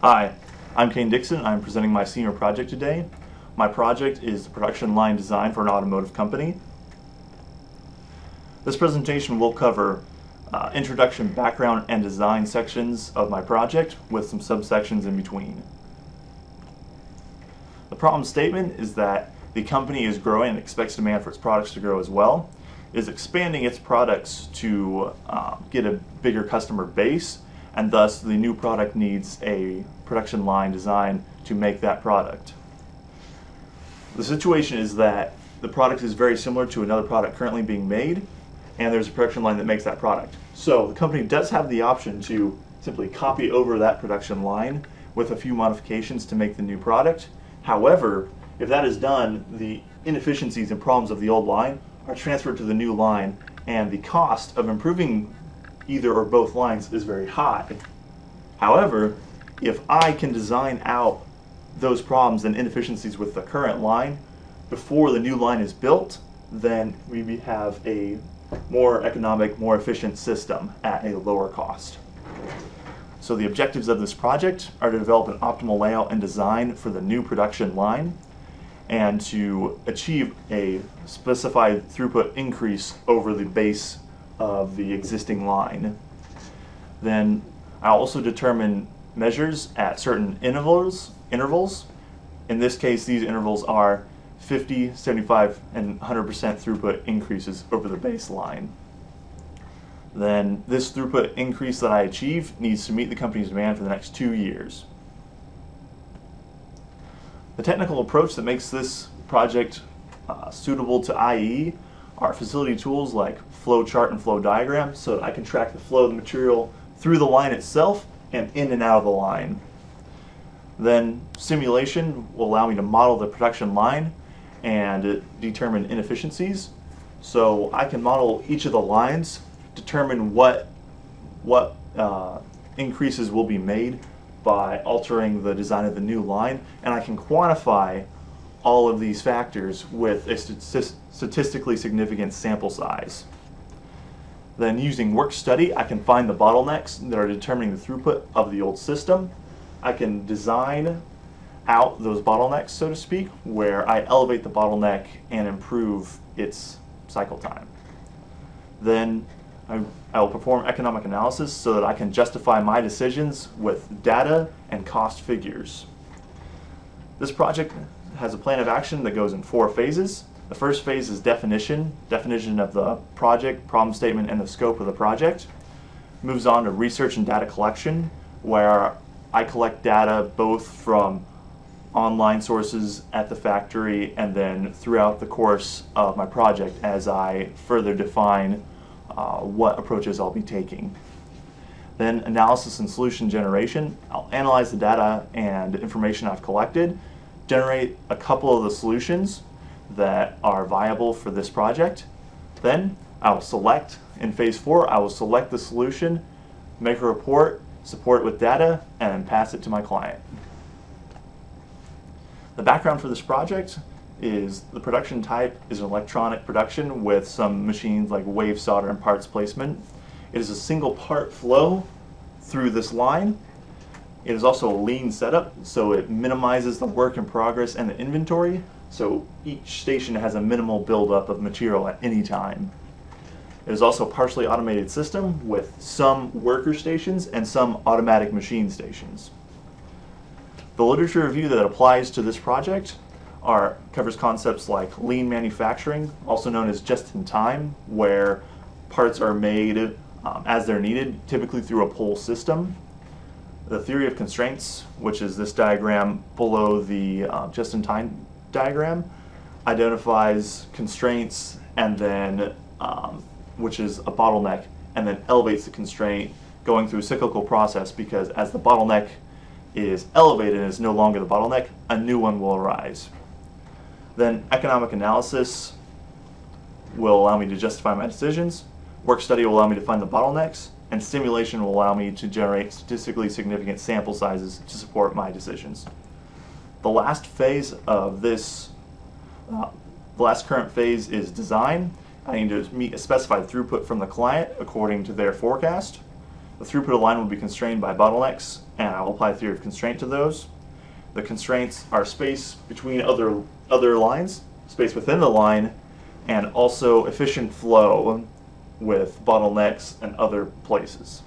Hi, I'm Kane Dixon. I'm presenting my senior project today. My project is the production line design for an automotive company. This presentation will cover introduction, background, and design sections of my project with some subsections in between. The problem statement is that the company is growing and expects demand for its products to grow as well. It is expanding its products to get a bigger customer base, and thus the new product needs a production line design to make that product. The situation is that the product is very similar to another product currently being made, and there's a production line that makes that product. So the company does have the option to simply copy over that production line with a few modifications to make the new product. However, if that is done, the inefficiencies and problems of the old line are transferred to the new line, and the cost of improving either or both lines is very high. However, if I can design out those problems and inefficiencies with the current line before the new line is built, then we have a more economic, more efficient system at a lower cost. So the objectives of this project are to develop an optimal layout and design for the new production line, and to achieve a specified throughput increase over the base of the existing line. Then I'll also determine measures at certain intervals. In this case, these intervals are 50, 75, and 100% throughput increases over the baseline. Then this throughput increase that I achieve needs to meet the company's demand for the next 2 years. The technical approach that makes this project suitable to IE are facility tools like flow chart and flow diagram, so that I can track the flow of the material through the line itself and in and out of the line. Then simulation will allow me to model the production line and determine inefficiencies. So I can model each of the lines, determine what increases will be made by altering the design of the new line, and I can quantify all of these factors with a statistically significant sample size. Then using work study, I can find the bottlenecks that are determining the throughput of the old system. I can design out those bottlenecks, so to speak, where I elevate the bottleneck and improve its cycle time. Then I will perform economic analysis so that I can justify my decisions with data and cost figures. This project has a plan of action that goes in 4 phases. The first phase is definition of the project, problem statement, and the scope of the project. Moves on to research and data collection, where I collect data both from online sources at the factory and then throughout the course of my project as I further define what approaches I'll be taking. Then analysis and solution generation. I'll analyze the data and information I've collected, generate a couple of the solutions that are viable for this project. Then I will select, in phase 4, I will select the solution, make a report, support it with data, and pass it to my client. The background for this project is the production type is an electronic production with some machines like wave solder and parts placement. It is a single part flow through this line. It is also a lean setup, so it minimizes the work in progress and the inventory, so each station has a minimal buildup of material at any time. It is also a partially automated system with some worker stations and some automatic machine stations. The literature review that applies to this project covers concepts like lean manufacturing, also known as just-in-time, where parts are made as they're needed, typically through a pull system. The theory of constraints, which is this diagram below the just-in-time diagram, identifies constraints and then, which is a bottleneck, and then elevates the constraint going through a cyclical process, because as the bottleneck is elevated and is no longer the bottleneck, a new one will arise. Then economic analysis will allow me to justify my decisions, work study will allow me to find the bottlenecks, and simulation will allow me to generate statistically significant sample sizes to support my decisions. The last phase of this, the last current phase is design. I need to meet a specified throughput from the client according to their forecast. The throughput of the line will be constrained by bottlenecks, and I will apply the theory of constraint to those. The constraints are space between other lines, space within the line, and also efficient flow with bottlenecks and other places.